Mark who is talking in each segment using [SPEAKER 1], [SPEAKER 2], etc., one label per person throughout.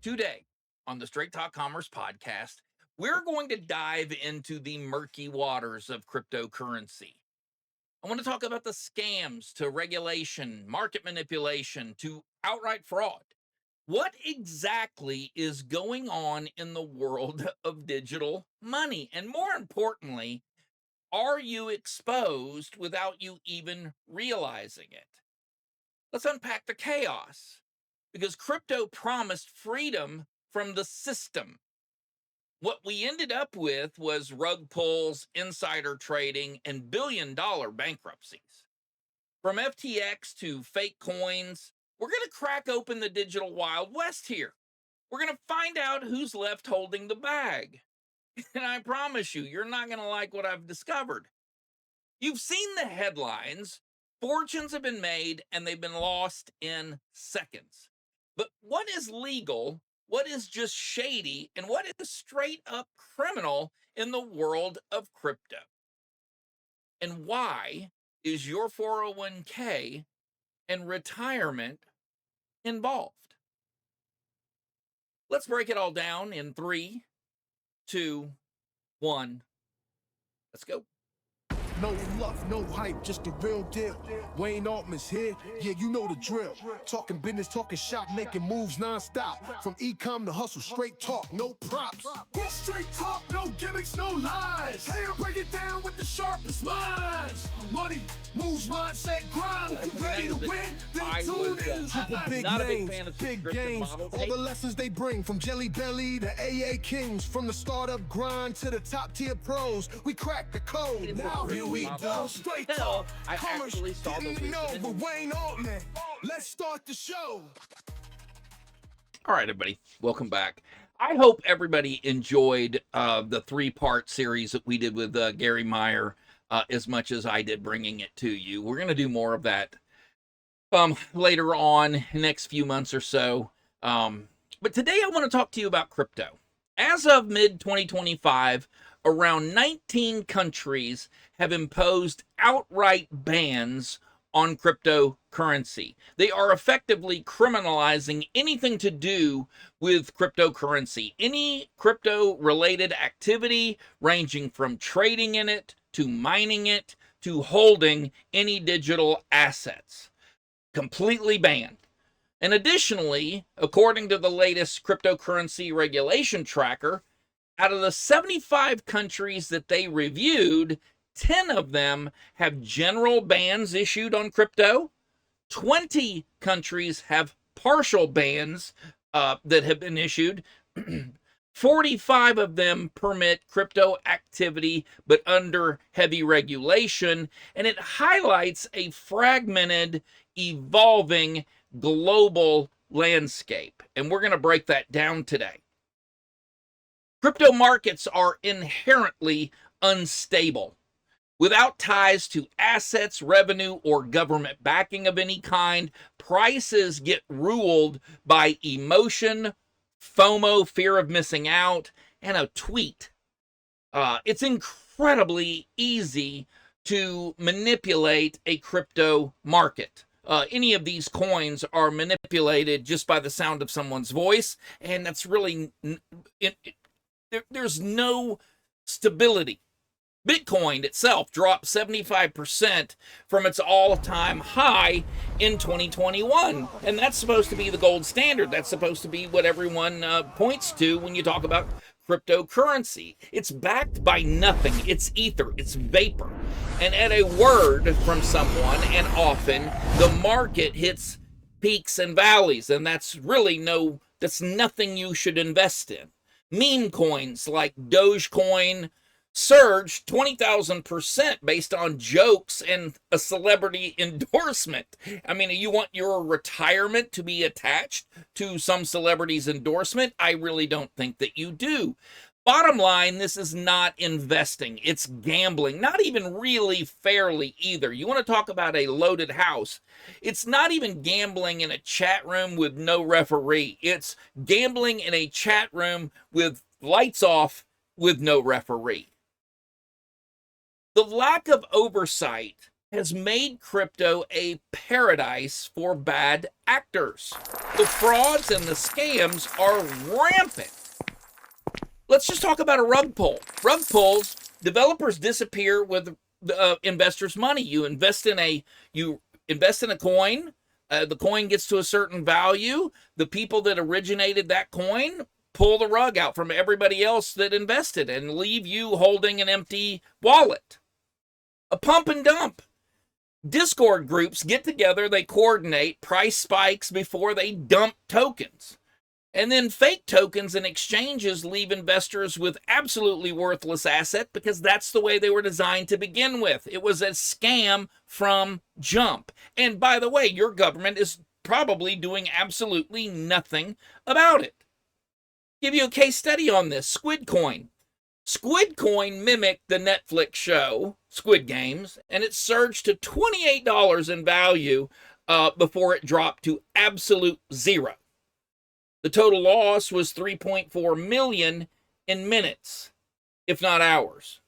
[SPEAKER 1] Today on the Straight Talk Commerce podcast, we're going to dive into the murky waters of cryptocurrency. I want to talk about the scams to regulation, market manipulation to outright fraud. What exactly is going on in the world of digital money? And more importantly, are you exposed without you even realizing it? Let's unpack the chaos because crypto promised freedom from the system. What we ended up with was rug pulls, insider trading, and billion-dollar bankruptcies. From FTX to fake coins, we're going to crack open the digital Wild West here. We're going to find out who's left holding the bag. And I promise you, you're not going to like what I've discovered. You've seen the headlines. Fortunes have been made and they've been lost in seconds. But what is legal? What is just shady? And what is straight up criminal in the world of crypto? And why is your 401k and retirement involved? Let's break it all down in 3, 2, 1. Let's go.
[SPEAKER 2] No fluff, no hype, just the real deal. Wayne Altman's here, yeah, you know the drill. Talking business, talking shop, making moves non-stop. From e-com to hustle, straight talk, no props. Straight talk, no gimmicks, no lies. Hey, I'll break it down with the sharpest minds. Money, moves, mindset, grind. Ready to win, then tune in. Triple big names, big games. All the lessons they bring from Jelly Belly to AA Kings. From the startup grind to the top tier pros. We crack the code. Now here we go. Straight talk.
[SPEAKER 1] I actually saw the
[SPEAKER 2] Didn't know with Wayne Altman. Let's start the show.
[SPEAKER 1] All right, everybody, welcome back. I hope everybody enjoyed the 3-part series that we did with Gary Meyer as much as I did bringing it to you. We're going to do more of that later on, next few months or so. But today I want to talk to you about crypto. As of mid-2025, around 19 countries have imposed outright bans on cryptocurrency. They are effectively criminalizing anything to do with cryptocurrency. Any crypto-related activity, ranging from trading in it, to mining it, to holding any digital assets. Completely banned. And additionally, according to the latest cryptocurrency regulation tracker, out of the 75 countries that they reviewed, 10 of them have general bans issued on crypto. 20 countries have partial bans that have been issued. 45 of them permit crypto activity, but under heavy regulation. And it highlights a fragmented, evolving global landscape. And we're going to break that down today. Crypto markets are inherently unstable. Without ties to assets, revenue, or government backing of any kind, prices get ruled by emotion, FOMO, fear of missing out, and a tweet. It's incredibly easy to manipulate a crypto market. Any of these coins are manipulated just by the sound of someone's voice, and that's really... There's no stability. Bitcoin itself dropped 75% from its all-time high in 2021. And that's supposed to be the gold standard. That's supposed to be what everyone points to when you talk about cryptocurrency. It's backed by nothing. It's ether. It's vapor. And at a word from someone, and often, the market hits peaks and valleys. And that's nothing you should invest in. Meme coins like Dogecoin surged 20,000% based on jokes and a celebrity endorsement. I mean, you want your retirement to be attached to some celebrity's endorsement? I really don't think that you do. Bottom line, this is not investing. It's gambling. Not even really fairly either. You want to talk about a loaded house. It's not even gambling in a chat room with no referee. It's gambling in a chat room with lights off with no referee. The lack of oversight has made crypto a paradise for bad actors. The frauds and the scams are rampant. Let's just talk about a rug pull. Rug pulls, developers disappear with investors' money. You invest in a coin. The coin gets to a certain value. The people that originated that coin pull the rug out from everybody else that invested and leave you holding an empty wallet. A pump and dump. Discord groups get together, they coordinate price spikes before they dump tokens. And then fake tokens and exchanges leave investors with absolutely worthless asset because that's the way they were designed to begin with. It was a scam from jump. And by the way, your government is probably doing absolutely nothing about it. Give you a case study on this. Squid Coin. Squid Coin mimicked the Netflix show Squid Games, and it surged to $28 in value before it dropped to absolute zero. The total loss was $3.4 million in minutes, if not hours.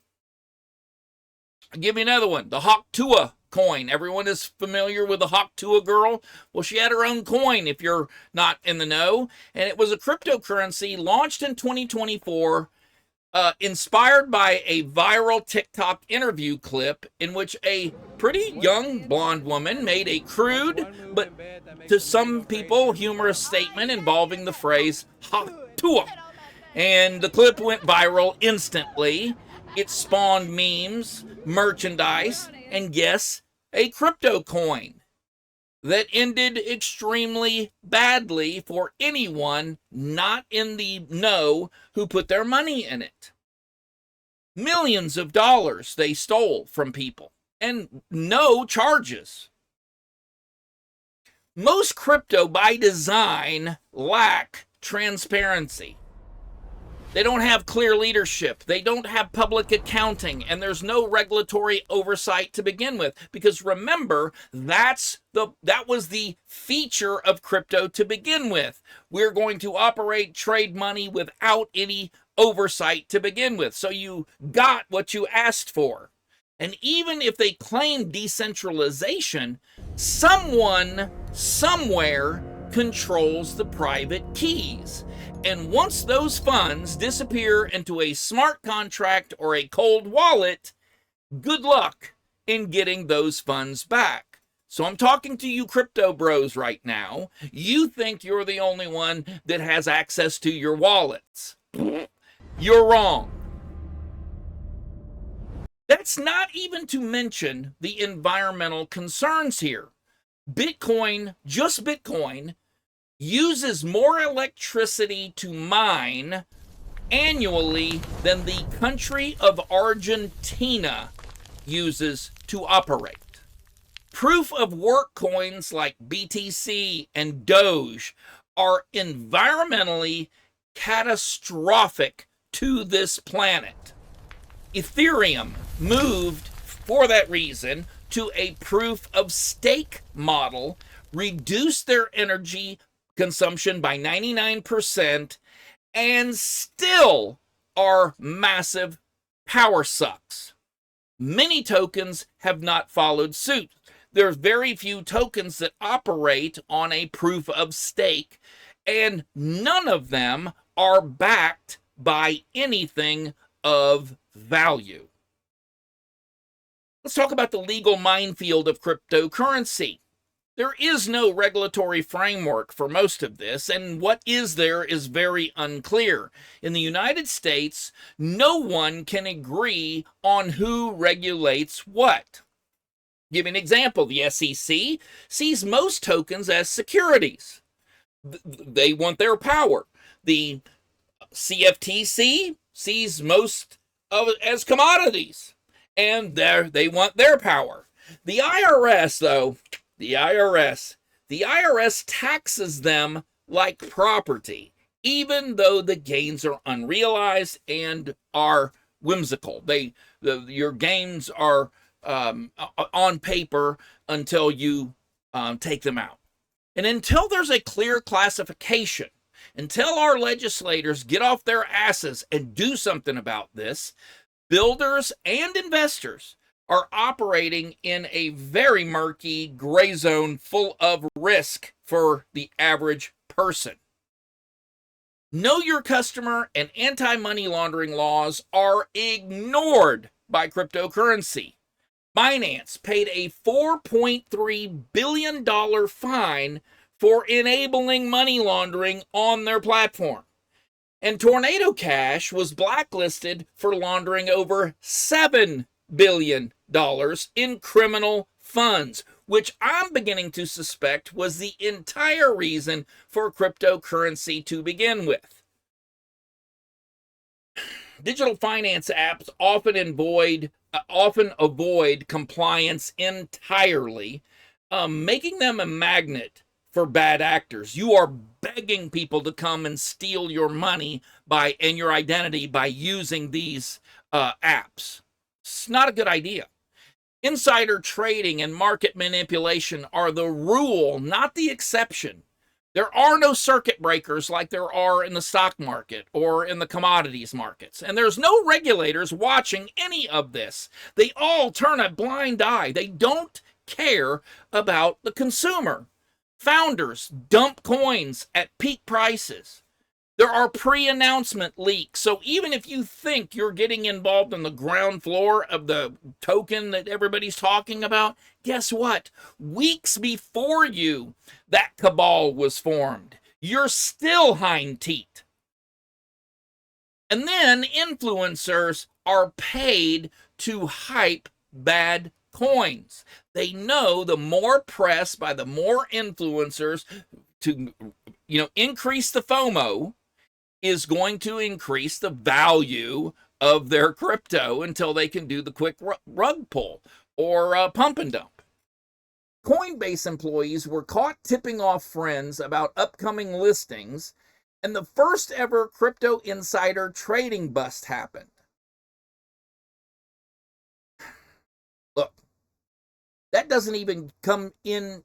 [SPEAKER 1] I'll give you another one. The HawkTuah coin. Everyone is familiar with the HawkTuah girl. Well, she had her own coin, if you're not in the know. And it was a cryptocurrency launched in 2024, inspired by a viral TikTok interview clip in which a pretty young blonde woman made a crude, but to some people, humorous statement involving the phrase HawkTuah. And the clip went viral instantly. It spawned memes, merchandise, and yes, a crypto coin that ended extremely badly for anyone not in the know who put their money in it. Millions of dollars they stole from people, and no charges. Most crypto by design lack transparency. They don't have clear leadership. They don't have public accounting, and there's no regulatory oversight to begin with. Because remember, that was the feature of crypto to begin with. We're going to operate, trade money without any oversight to begin with. So you got what you asked for. And even if they claim decentralization, someone somewhere controls the private keys. And once those funds disappear into a smart contract or a cold wallet, good luck in getting those funds back. So I'm talking to you crypto bros right now. You think you're the only one that has access to your wallets. You're wrong. That's not even to mention the environmental concerns here. Bitcoin, just Bitcoin, uses more electricity to mine annually than the country of Argentina uses to operate. Proof of work coins like BTC and Doge are environmentally catastrophic to this planet. Ethereum moved for that reason to a proof of stake model, reduced their energy consumption by 99%, and still are massive power sucks. Many tokens have not followed suit. There's very few tokens that operate on a proof of stake, and none of them are backed by anything of value. Let's talk about the legal minefield of cryptocurrency. There is no regulatory framework for most of this, and what is there is very unclear. In the United States, no one can agree on who regulates what. Give an example. The SEC sees most tokens as securities. They want their power. The CFTC sees most of it as commodities, and they want their power. The IRS, though, the IRS taxes them like property, even though the gains are unrealized and are whimsical. Your gains are on paper until you take them out. And until there's a clear classification, until our legislators get off their asses and do something about this, builders and investors are operating in a very murky gray zone full of risk for the average person. Know your customer and anti-money laundering laws are ignored by cryptocurrency. Binance paid a $4.3 billion fine for enabling money laundering on their platform. And Tornado Cash was blacklisted for laundering over $7 billion in criminal funds, which I'm beginning to suspect was the entire reason for cryptocurrency to begin with. Digital finance apps often avoid compliance entirely, making them a magnet for bad actors. You are begging people to come and steal your money and your identity by using these apps. It's not a good idea. Insider trading and market manipulation are the rule, not the exception. There are no circuit breakers like there are in the stock market or in the commodities markets. And there's no regulators watching any of this. They all turn a blind eye. They don't care about the consumer. Founders dump coins at peak prices. There are pre-announcement leaks. So even if you think you're getting involved on the ground floor of the token that everybody's talking about, guess what? Weeks before that cabal was formed. You're still hind teat. And then influencers are paid to hype bad coins. They know the more press by the more influencers to increase the FOMO is going to increase the value of their crypto until they can do the quick rug pull or pump and dump. Coinbase employees were caught tipping off friends about upcoming listings, and the first ever crypto insider trading bust happened. Look, that doesn't even come in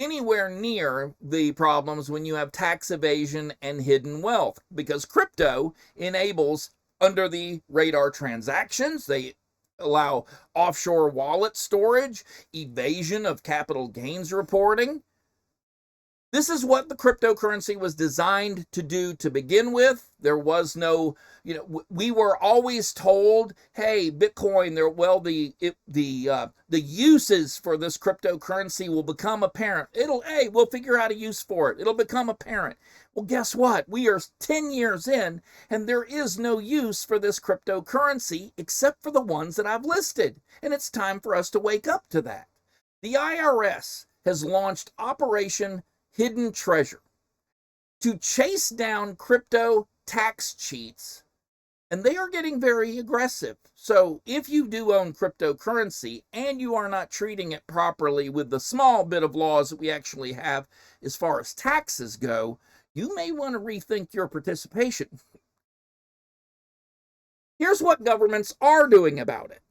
[SPEAKER 1] anywhere near the problems when you have tax evasion and hidden wealth, because crypto enables under the radar transactions. They allow offshore wallet storage, evasion of capital gains reporting. This is what the cryptocurrency was designed to do to begin with. There was no, we were always told, hey, Bitcoin, the uses for this cryptocurrency will become apparent. We'll figure out a use for it. It'll become apparent. Well, guess what? We are 10 years in, and there is no use for this cryptocurrency except for the ones that I've listed. And it's time for us to wake up to that. The IRS has launched Operation Hidden Treasure to chase down crypto tax cheats, and they are getting very aggressive. So if you do own cryptocurrency and you are not treating it properly with the small bit of laws that we actually have as far as taxes go, you may want to rethink your participation. Here's what governments are doing about it.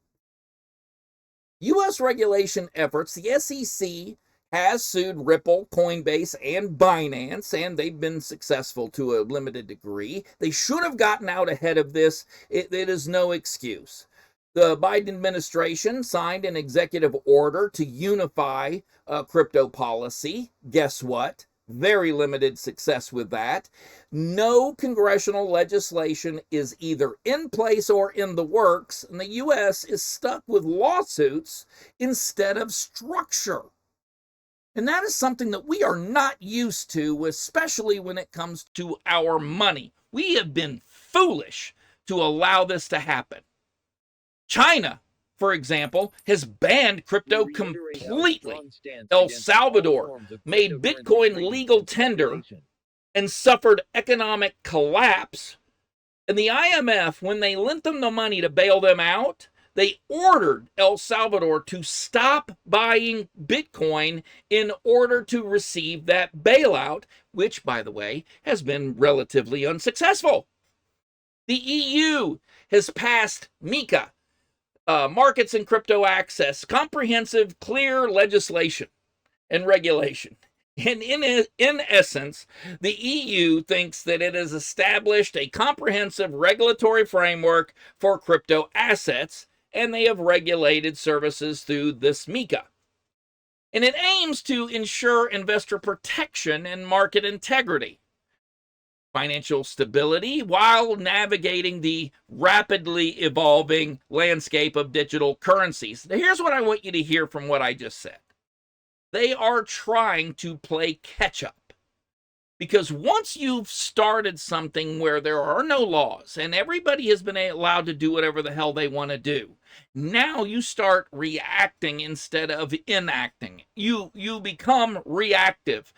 [SPEAKER 1] U.S. regulation efforts, the SEC has sued Ripple, Coinbase, and Binance, and they've been successful to a limited degree. They should have gotten out ahead of this. It is no excuse. The Biden administration signed an executive order to unify crypto policy. Guess what? Very limited success with that. No congressional legislation is either in place or in the works, and the U.S. is stuck with lawsuits instead of structure. And that is something that we are not used to, especially when it comes to our money. We have been foolish to allow this to happen. China, for example, has banned crypto completely. El Salvador made Bitcoin legal tender and suffered economic collapse. And the IMF, when they lent them the money to bail them out, they ordered El Salvador to stop buying Bitcoin in order to receive that bailout, which, by the way, has been relatively unsuccessful. The EU has passed MiCA, Markets and Crypto Access, comprehensive, clear legislation and regulation. And in essence, the EU thinks that it has established a comprehensive regulatory framework for crypto assets, and they have regulated services through this MiCA. And it aims to ensure investor protection and market integrity, financial stability, while navigating the rapidly evolving landscape of digital currencies. Here's what I want you to hear from what I just said. They are trying to play catch up. Because once you've started something where there are no laws and everybody has been allowed to do whatever the hell they want to do, now you start reacting instead of enacting. You become reactive.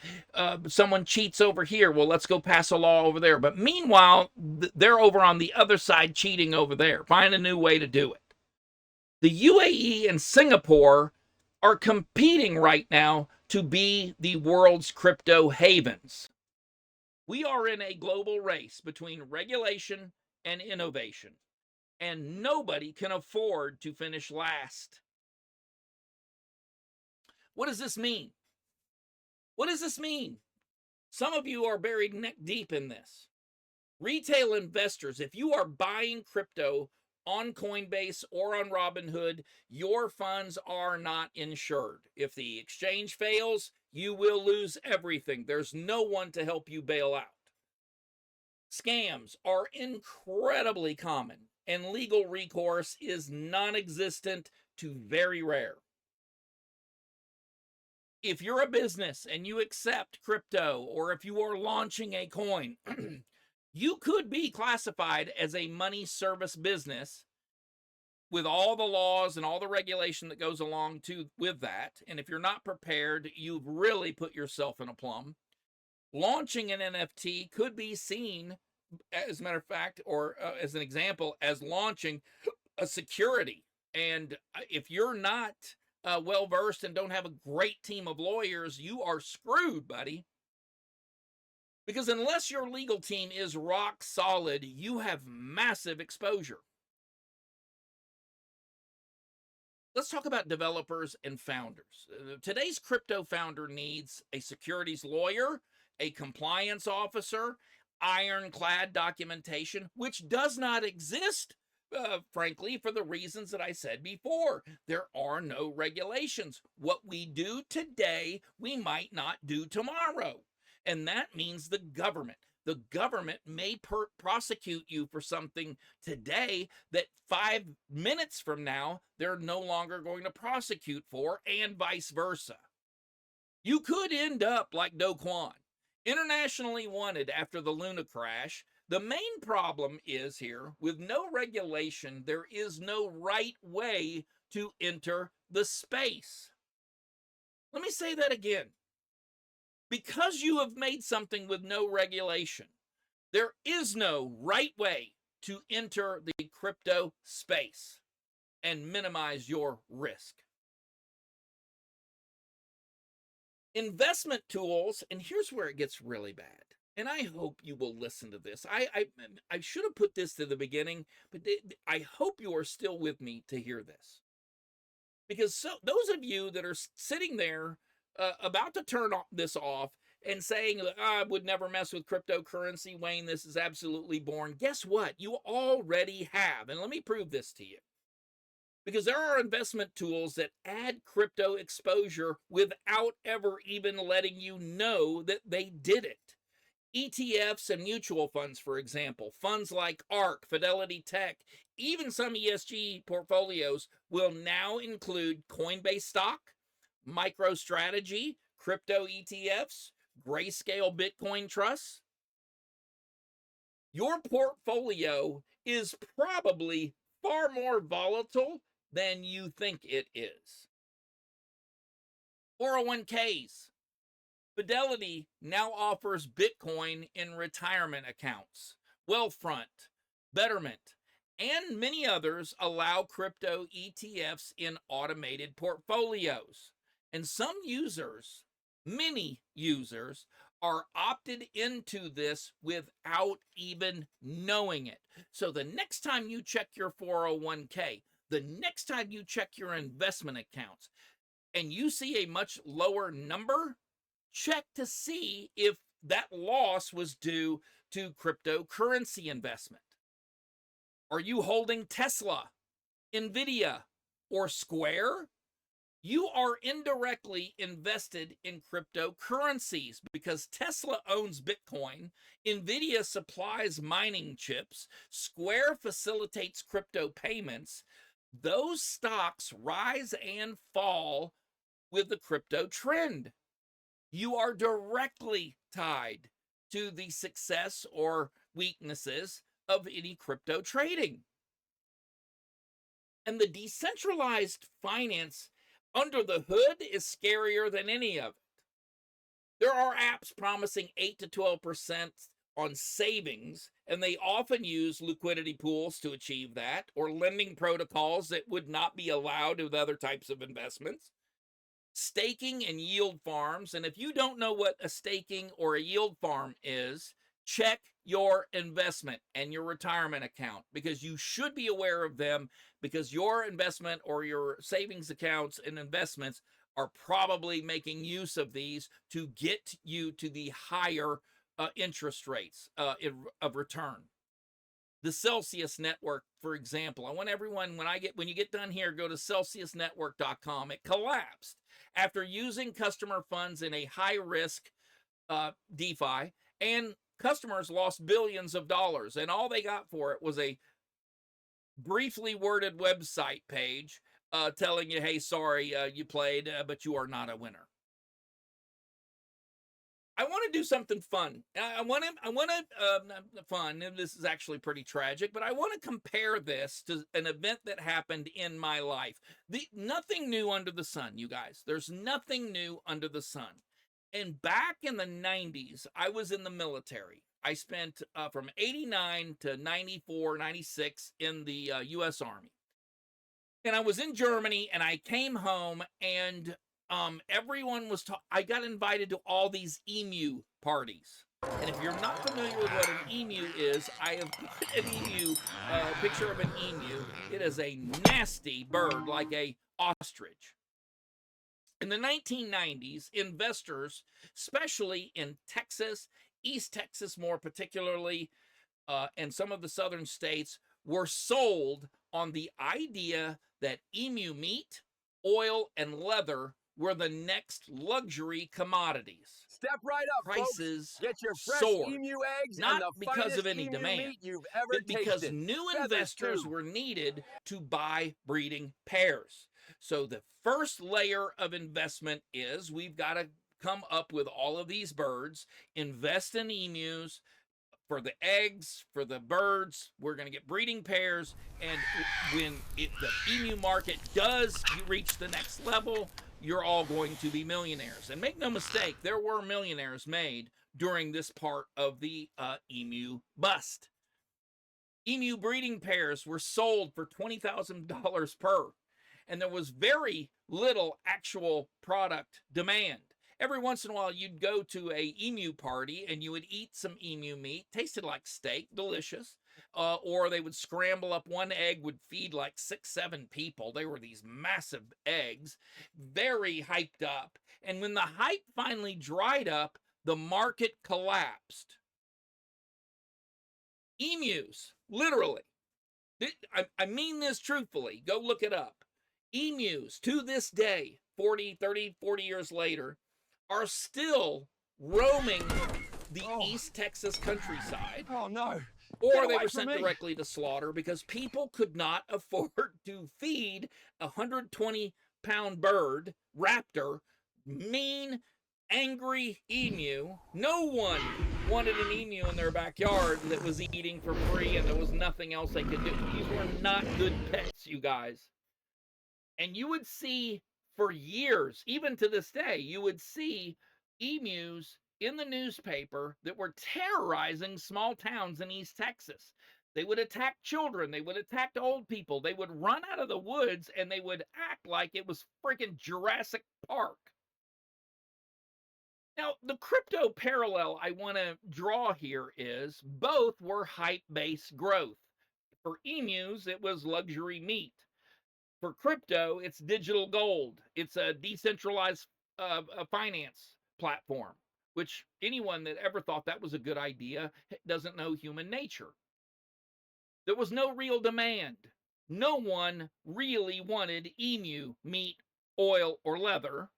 [SPEAKER 1] Someone cheats over here. Well, let's go pass a law over there. But meanwhile, they're over on the other side cheating over there. Find a new way to do it. The UAE and Singapore are competing right now to be the world's crypto havens. We are in a global race between regulation and innovation, and nobody can afford to finish last. What does this mean? What does this mean? Some of you are buried neck deep in this. Retail investors, if you are buying crypto on Coinbase or on Robinhood, your funds are not insured. If the exchange fails, you will lose everything. There's no one to help you bail out. Scams are incredibly common, and legal recourse is non-existent to very rare. If you're a business and you accept crypto, or if you are launching a coin, you could be classified as a money service business with all the laws and all the regulation that goes along with that. And if you're not prepared, you've really put yourself in a plum. Launching an NFT could be seen, as a matter of fact, or as an example, as launching a security. And if you're not well versed and don't have a great team of lawyers, you are screwed, buddy. Because unless your legal team is rock solid, you have massive exposure. Let's talk about developers and founders. Today's crypto founder needs a securities lawyer, a compliance officer, ironclad documentation, which does not exist, frankly, for the reasons that I said before. There are no regulations. What we do today, we might not do tomorrow. And that means the government. The government may prosecute you for something today that 5 minutes from now, they're no longer going to prosecute for, and vice versa. You could end up like Do Kwon, internationally wanted after the Luna crash. The main problem is here, with no regulation, there is no right way to enter the space. Let me say that again. Because you have made something with no regulation, there is no right way to enter the crypto space and minimize your risk. Investment tools, and here's where it gets really bad. And I hope you will listen to this. I should have put this to the beginning, but I hope you are still with me to hear this. Because those of you that are sitting there about to turn this off and saying, I would never mess with cryptocurrency, Wayne, this is absolutely boring. Guess what? You already have. And let me prove this to you. Because there are investment tools that add crypto exposure without ever even letting you know that they did it. ETFs and mutual funds, for example, funds like ARK, Fidelity Tech, even some ESG portfolios will now include Coinbase stock, MicroStrategy, crypto ETFs, Grayscale Bitcoin trusts. Your portfolio is probably far more volatile than you think it is. 401ks. Fidelity now offers Bitcoin in retirement accounts. Wealthfront, Betterment, and many others allow crypto ETFs in automated portfolios. And some users, many users, are opted into this without even knowing it. So the next time you check your 401k, the next time you check your investment accounts, and you see a much lower number, check to see if that loss was due to cryptocurrency investment. Are you holding Tesla NVIDIA, or Square, you are indirectly invested in cryptocurrencies because Tesla owns Bitcoin, NVIDIA supplies mining chips, Square facilitates crypto payments. Those stocks rise and fall with the crypto trend. You are directly tied to the success or weaknesses of any crypto trading. And the decentralized finance under the hood is scarier than any of it. There are apps promising 8 to 12% on savings, and they often use liquidity pools to achieve that, or lending protocols that would not be allowed with other types of investments. Staking and yield farms. And if you don't know what a staking or a yield farm is, check your investment and your retirement account, because you should be aware of them, because your investment or your savings accounts and investments are probably making use of these to get you to the higher interest rates of return. The Celsius Network, for example. I want everyone, when you get done here, go to celsiusnetwork.com. It collapsed after using customer funds in a high risk DeFi, and customers lost billions of dollars, and all they got for it was a briefly worded website page telling you, hey, sorry, you played, but you are not a winner. I want to do something fun. I want to fun, and this is actually pretty tragic, but I want to compare this to an event that happened in my life. Nothing new under the sun, you guys. There's nothing new under the sun. And back in the 90s, I was in the military. I spent from 89 to 94, 96 in the U.S. Army. And I was in Germany, and I came home, and everyone was I got invited to all these emu parties. And if you're not familiar with what an emu is, I have put an emu, picture of an emu. It is a nasty bird, like a ostrich. In the 1990s, investors, especially in Texas, East Texas more particularly, and some of the southern states, were sold on the idea that emu meat, oil, and leather were the next luxury commodities.
[SPEAKER 3] Step right up,
[SPEAKER 1] Prices
[SPEAKER 3] folks. Get your fresh
[SPEAKER 1] soared,
[SPEAKER 3] emu eggs
[SPEAKER 1] not
[SPEAKER 3] and the
[SPEAKER 1] because of any
[SPEAKER 3] emu
[SPEAKER 1] demand,
[SPEAKER 3] meat you've ever
[SPEAKER 1] but because
[SPEAKER 3] tasted.
[SPEAKER 1] new
[SPEAKER 3] Feathers,
[SPEAKER 1] investors
[SPEAKER 3] too.
[SPEAKER 1] were needed to buy breeding pairs. So the first layer of investment is we've got to come up with all of these birds, invest in emus, for the eggs, for the birds. We're going to get breeding pairs, and when the emu market does reach the next level, you're all going to be millionaires. And make no mistake, there were millionaires made during this part of the emu bust. Emu breeding pairs were sold for $20,000 per, and there was very little actual product demand. Every once in a while, you'd go to a emu party and you would eat some emu meat, tasted like steak, delicious, or they would scramble up one egg, would feed like 6, 7 people. They were these massive eggs, very hyped up. And when the hype finally dried up, the market collapsed. Emus, literally. I mean this truthfully. Go look it up. Emus, to this day, 30, 40 years later, are still roaming the East Texas countryside.
[SPEAKER 3] Oh, no.
[SPEAKER 1] Or they were sent directly to slaughter because people could not afford to feed a 120-pound bird, raptor, mean, angry emu. No one wanted an emu in their backyard that was eating for free and there was nothing else they could do. These were not good pets, you guys. And you would see for years, even to this day, you would see emus in the newspaper that were terrorizing small towns in East Texas. They would attack children. They would attack old people. They would run out of the woods and they would act like it was freaking Jurassic Park. Now, the crypto parallel I want to draw here is both were hype-based growth. For emus, it was luxury meat. For crypto, it's digital gold. It's a decentralized finance platform, which anyone that ever thought that was a good idea doesn't know human nature. There was no real demand. no one really wanted emu, meat, oil, or leather.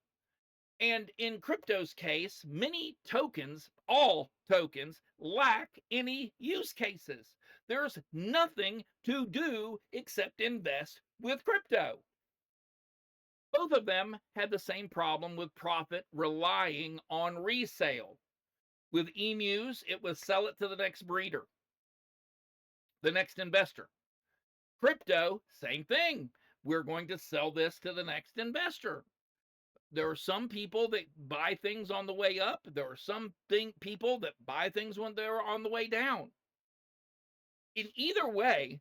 [SPEAKER 1] And in crypto's case, many tokens, all tokens, lack any use cases. There's nothing to do except invest with crypto. Both of them had the same problem with profit relying on resale. With emus, it was sell it to the next breeder, the next investor. Crypto, same thing. We're going to sell this to the next investor. There are some people that buy things on the way up. There are some people that buy things when they're on the way down. In either way,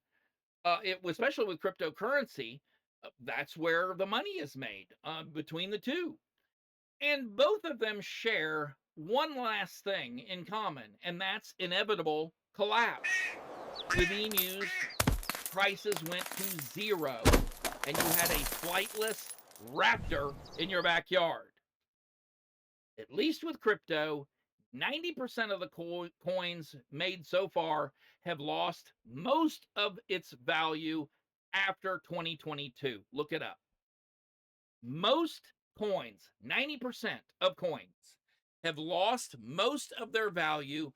[SPEAKER 1] especially with cryptocurrency, that's where the money is made between the two. And both of them share one last thing in common, and that's inevitable collapse. With emus, prices went to zero, and you had a flightless raptor in your backyard. At least with crypto, 90% of the coins made so far have lost most of its value after 2022. Look it up. Most coins, 90% of coins, have lost most of their value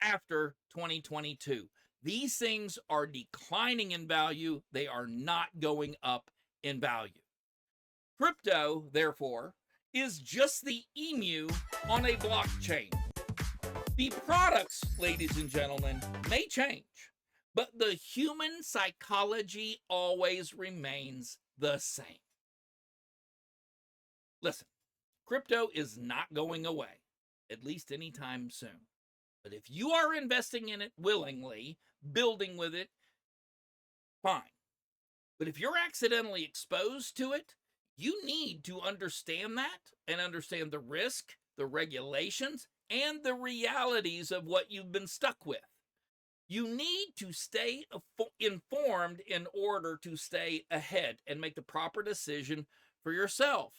[SPEAKER 1] after 2022. These things are declining in value. They are not going up in value. Crypto, therefore, is just the emu on a blockchain. The products, ladies and gentlemen, may change, but the human psychology always remains the same. Listen, crypto is not going away, at least anytime soon. But if you are investing in it willingly, building with it, fine. But if you're accidentally exposed to it, you need to understand that and understand the risk, the regulations, and the realities of what you've been stuck with. You need to stay informed in order to stay ahead and make the proper decision for yourself.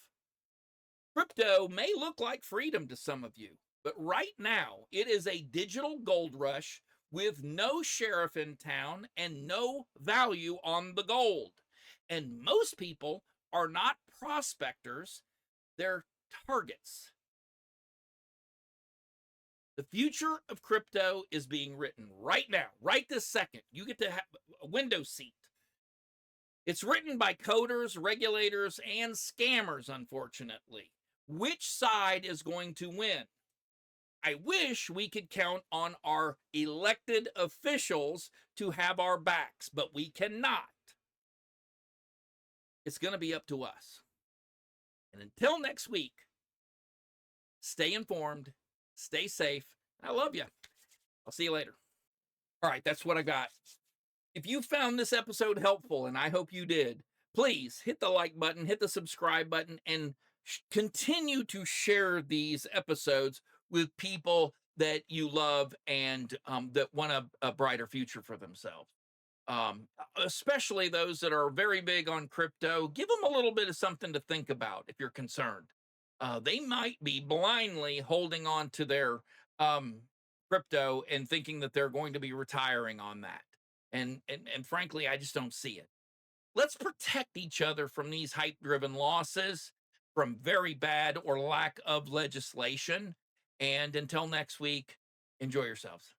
[SPEAKER 1] Crypto may look like freedom to some of you, but right now it is a digital gold rush with no sheriff in town and no value on the gold. And most people are not prospectors, they're targets. The future of crypto is being written right now, right this second. You get to have a window seat. It's written by coders, regulators, and scammers, unfortunately. Which side is going to win? I wish we could count on our elected officials to have our backs, but we cannot. It's going to be up to us. And until next week, stay informed, stay safe. I love you. I'll see you later. All right, that's what I got. If you found this episode helpful, and I hope you did, please hit the like button, hit the subscribe button, and continue to share these episodes with people that you love and that want a brighter future for themselves. Especially those that are very big on crypto, give them a little bit of something to think about if you're concerned. They might be blindly holding on to their crypto and thinking that they're going to be retiring on that. And frankly, I just don't see it. Let's protect each other from these hype-driven losses, from very bad or lack of legislation. And until next week, enjoy yourselves.